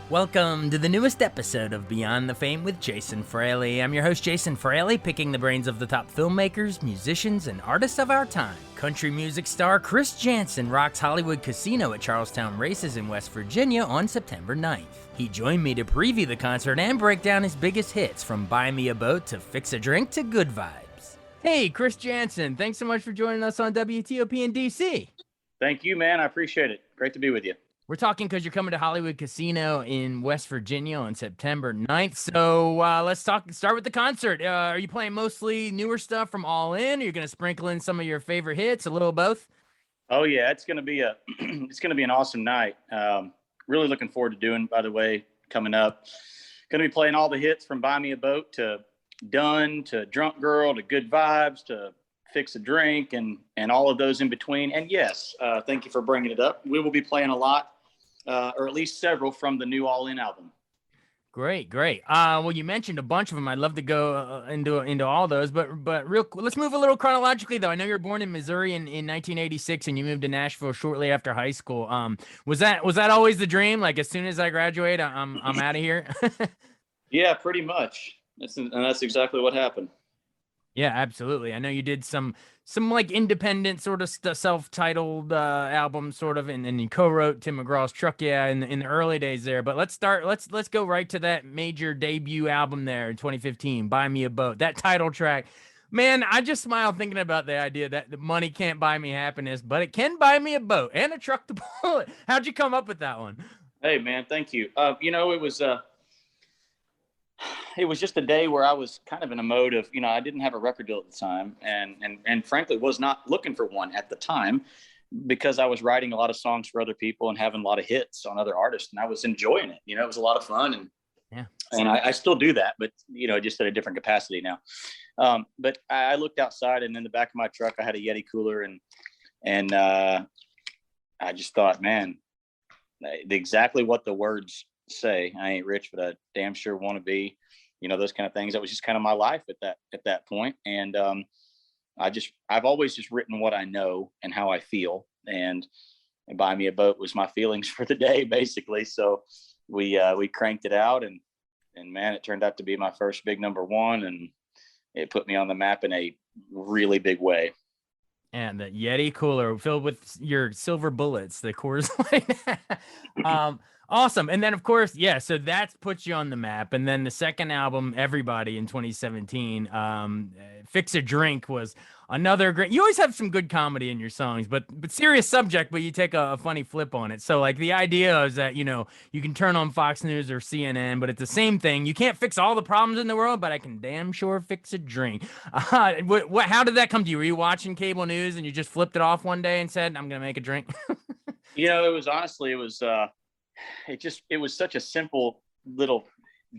Welcome to the newest episode of Beyond the Fame with Jason Fraley. I'm your host, Jason Fraley, picking the brains of the top filmmakers, musicians, and artists of our time. Country music star Chris Janson rocks Hollywood Casino at Charlestown Races in West Virginia on September 9th. He joined me to preview the concert and break down his biggest hits, from Buy Me a Boat to Fix a Drink to Good Vibes. Hey, Chris Janson, thanks so much for joining us on WTOP in DC. Thank you, man. I appreciate it. Great to be with you. We're talking because you're coming to Hollywood Casino in West Virginia on September 9th. So let's start with the concert. Are you playing mostly newer stuff from All In? Or are you going to sprinkle in some of your favorite hits, a little of both? Oh yeah, it's going to be it's going to be an awesome night. Really looking forward to doing, by the way, coming up. Going to be playing all the hits from Buy Me a Boat to Done to Drunk Girl to Good Vibes to Fix a Drink and all of those in between. And yes, thank you for bringing it up. We will be playing a lot. Or at least several from the new All In album. Great. Well, you mentioned a bunch of them. I'd love to go into all those, but let's move a little chronologically though. I know you were born in Missouri in 1986, and you moved to Nashville shortly after high school. Was that always the dream? Like, as soon as I graduate, I'm out of here. Yeah, pretty much. That's exactly what happened. Yeah, absolutely. I know you did some like independent sort of self-titled album sort of, and you co-wrote Tim McGraw's Truck Yeah in the early days there. But let's go right to that major debut album there in 2015, Buy Me a Boat. That title track. Man, I just smile thinking about the idea that the money can't buy me happiness, but it can buy me a boat and a truck to pull it. How'd you come up with that one? Hey man, thank you. It was just a day where I was kind of in a mode of, I didn't have a record deal at the time and frankly was not looking for one at the time because I was writing a lot of songs for other people and having a lot of hits on other artists, and I was enjoying it. It was a lot of fun, and I still do that, but just at a different capacity now. But I looked outside, and in the back of my truck I had a Yeti cooler, and I just thought, man, exactly what the words say. I ain't rich, but I damn sure want to be, those kind of things. That was just kind of my life at that point. And I've always just written what I know and how I feel, and Buy Me a Boat was my feelings for the day, basically. So we cranked it out, and man, it turned out to be my first big number one, and it put me on the map in a really big way. And the Yeti cooler filled with your silver bullets, the Coors Light. Awesome. And then, of course, yeah, so that puts you on the map. And then the second album, Everybody, in 2017, Fix a Drink, was another great. You always have some good comedy in your songs, but serious subject, but you take a funny flip on it. So, like, the idea is that, you can turn on Fox News or CNN, but it's the same thing. You can't fix all the problems in the world, but I can damn sure fix a drink. How did that come to you? Were you watching cable news and you just flipped it off one day and said, I'm going to make a drink? It was such a simple little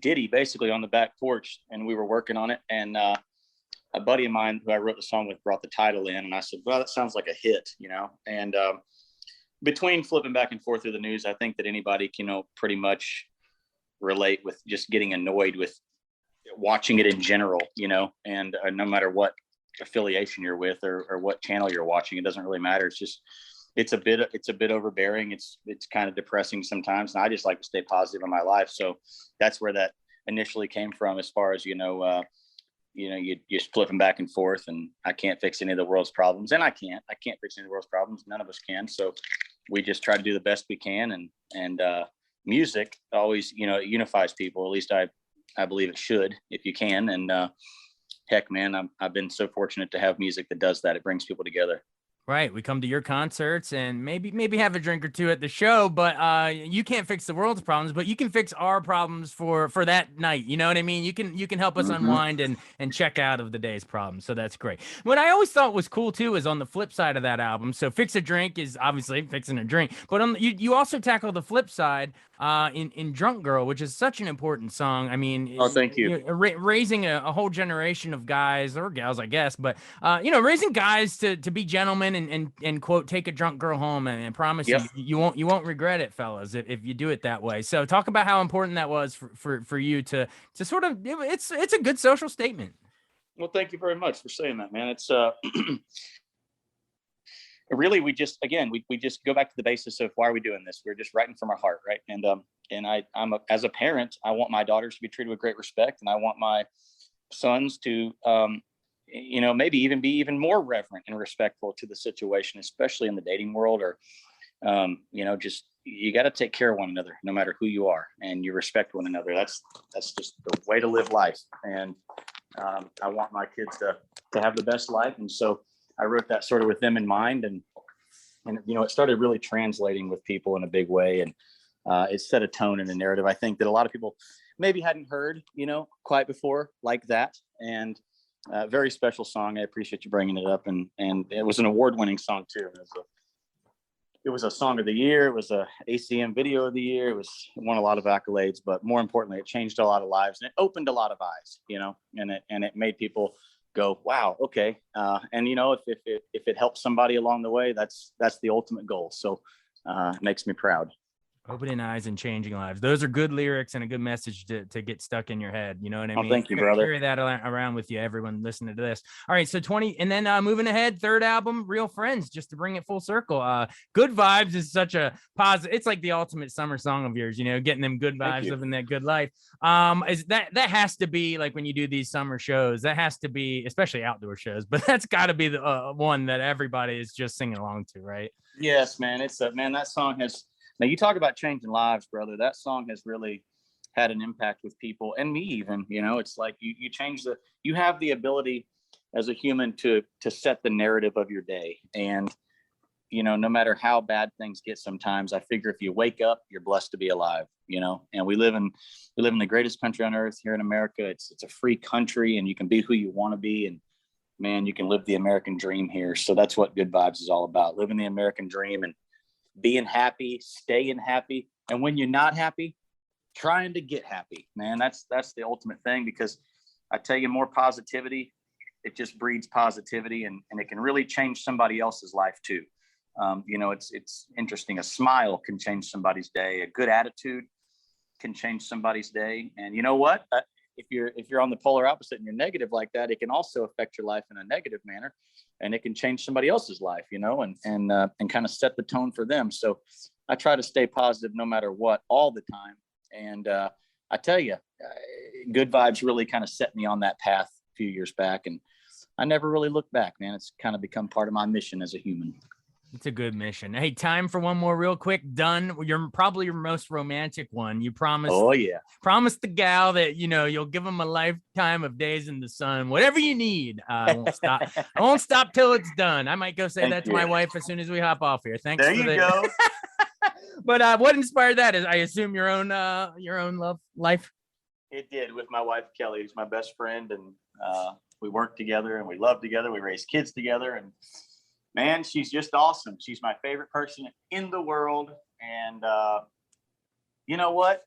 ditty basically on the back porch, and we were working on it, and a buddy of mine who I wrote the song with brought the title in, and I said, well, that sounds like a hit, and between flipping back and forth through the news, I think that anybody can pretty much relate with just getting annoyed with watching it in general, and no matter what affiliation you're with or what channel you're watching, it doesn't really matter. It's a bit overbearing. It's kind of depressing sometimes, and I just like to stay positive in my life. So that's where that initially came from, as far as you're flipping back and forth, and I can't fix any of the world's problems, and I can't fix any of the world's problems. None of us can. So we just try to do the best we can, and music always unifies people. At least I believe it should, if you can. And heck, man, I've been so fortunate to have music that does that. It brings people together. Right. We come to your concerts and maybe have a drink or two at the show, but you can't fix the world's problems, but you can fix our problems for that night. You know what I mean? You can help us unwind and check out of the day's problems. So that's great. What I always thought was cool too is on the flip side of that album. So Fix a Drink is obviously fixing a drink, but you also tackle the flip side in Drunk Girl, which is such an important song. I mean, oh, thank you. Raising a whole generation of guys or gals, I guess, but raising guys to be gentlemen and quote, take a drunk girl home and promise you won't regret it, fellas, if you do it that way. So talk about how important that was for you to sort of, it's a good social statement. Well, thank you very much for saying that, man. It's really, we just, again, we just go back to the basis of why are we doing this? We're just writing from our heart. Right. And as a parent, I want my daughters to be treated with great respect. And I want my sons to, maybe even be even more reverent and respectful to the situation, especially in the dating world, or, just, you got to take care of one another, no matter who you are, and you respect one another. That's just the way to live life. And I want my kids to have the best life. And so I wrote that sort of with them in mind, and it started really translating with people in a big way, and it set a tone and a narrative I think that a lot of people maybe hadn't heard, quite before like that. And very special song. I appreciate you bringing it up, and it was an award-winning song too. It was a song of the year. It was a ACM video of the year. It won a lot of accolades, but more importantly, it changed a lot of lives, and it opened a lot of eyes, and it made people go, wow, okay. And if it helps somebody along the way, that's the ultimate goal. So it makes me proud. Opening eyes and changing lives. Those are good lyrics and a good message to get stuck in your head. You know what I mean? Thank you, brother. Carry that around with you, everyone listening to this. All right. So 20, and then moving ahead, third album, Real Friends, just to bring it full circle. Good Vibes is such a positive. It's like the ultimate summer song of yours, getting them good vibes, living that good life. Is that has to be like when you do these summer shows, that has to be, especially outdoor shows, but that's got to be the one that everybody is just singing along to, right? Yes, man. That song has, now you talk about changing lives, brother. That song has really had an impact with people, and me even. It's like you have the ability as a human to set the narrative of your day. And no matter how bad things get, sometimes I figure if you wake up, you're blessed to be alive. And we live in the greatest country on earth here in America. It's a free country, and you can be who you want to be, and man, you can live the American dream here. So that's what Good Vibes is all about: living the American dream and being happy, staying happy. And when you're not happy, trying to get happy, man. That's the ultimate thing, because I tell you, more positivity, it just breeds positivity, and it can really change somebody else's life too. It's interesting. A smile can change somebody's day. A good attitude can change somebody's day. And you know what? If you're on the polar opposite and you're negative like that, it can also affect your life in a negative manner, and it can change somebody else's life, and kind of set the tone for them. So I try to stay positive no matter what, all the time. And I tell you, Good Vibes really kind of set me on that path a few years back, and I never really looked back, man. It's kind of become part of my mission as a human. It's a good mission. Hey, time for one more real quick. Done. You're probably your most romantic one. You promised. Oh yeah. Promised the gal that you'll give them a lifetime of days in the sun, whatever you need. I won't stop. I won't stop till it's done. I might go say that to my wife as soon as we hop off here. Thanks. There you go. But what inspired that is, I assume, your own love life. It did, with my wife Kelly, who's my best friend, and we work together and we love together. We raise kids together, and man, she's just awesome. She's my favorite person in the world. And you know what?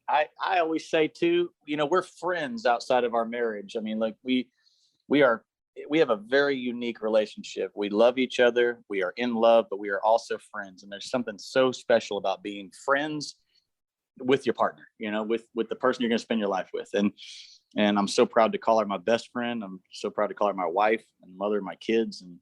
I always say too, we're friends outside of our marriage. I mean, like we have a very unique relationship. We love each other. We are in love, but we are also friends. And there's something so special about being friends with your partner, with the person you're going to spend your life with. And I'm so proud to call her my best friend. I'm so proud to call her my wife and mother of my kids. And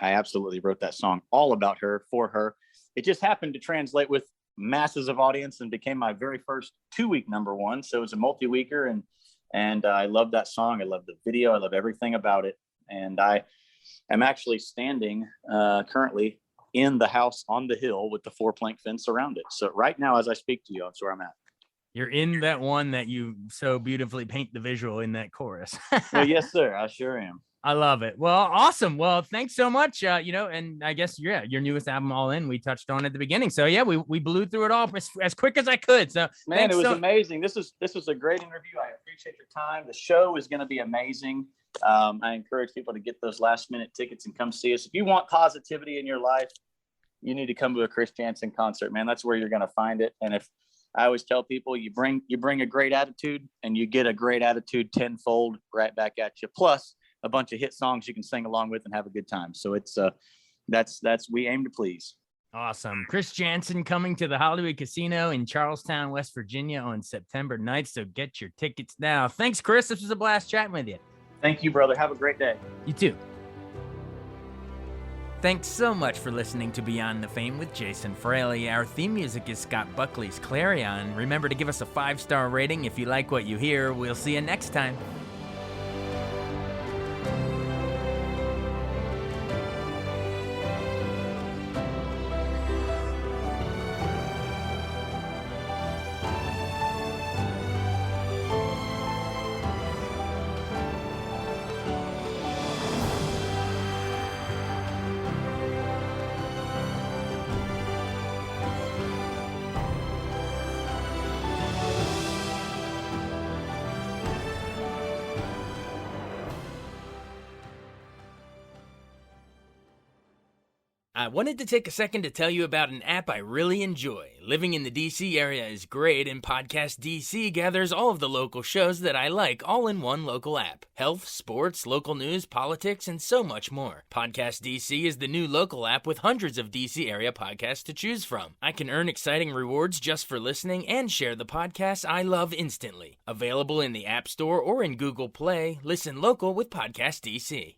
I absolutely wrote that song all about her, for her. It just happened to translate with masses of audience and became my very first 2-week number one. So it was a multi-weeker, and I love that song. I love the video. I love everything about it. And I am actually standing currently in the house on the hill with the 4-plank fence around it. So right now, as I speak to you, that's where I'm at. You're in that one that you so beautifully paint the visual in that chorus. Well, yes, sir. I sure am. I love it. Well, awesome. Well, thanks so much. And I guess, your newest album, All In, we touched on at the begining. So yeah, we blew through it all as quick as I could. So man, it was amazing. This was a great interview. I appreciate your time. The show is going to be amazing. I encourage people to get those last minute tickets and come see us. If you want positivity in your life, you need to come to a Chris Janson concert, man. That's where you're going to find it. And if I always tell people, you bring a great attitude, and you get a great attitude tenfold right back at you. Plus a bunch of hit songs you can sing along with and have a good time. So it's that's we aim to please. Awesome. Chris Janson coming to the Hollywood Casino in Charlestown, West Virginia on September 9th. So get your tickets now. Thanks, Chris. This was a blast chatting with you. Thank you, brother. Have a great day. You too. Thanks so much for listening to Beyond the Fame with Jason Fraley. Our theme music is Scott Buckley's Clarion. Remember to give us a 5-star rating if you like what you hear. We'll see you next time. I wanted to take a second to tell you about an app I really enjoy. Living in the DC area is great, and Podcast DC gathers all of the local shows that I like all in one local app. Health, sports, local news, politics, and so much more. Podcast DC is the new local app with hundreds of DC area podcasts to choose from. I can earn exciting rewards just for listening and share the podcasts I love instantly. Available in the App Store or in Google Play, listen local with Podcast DC.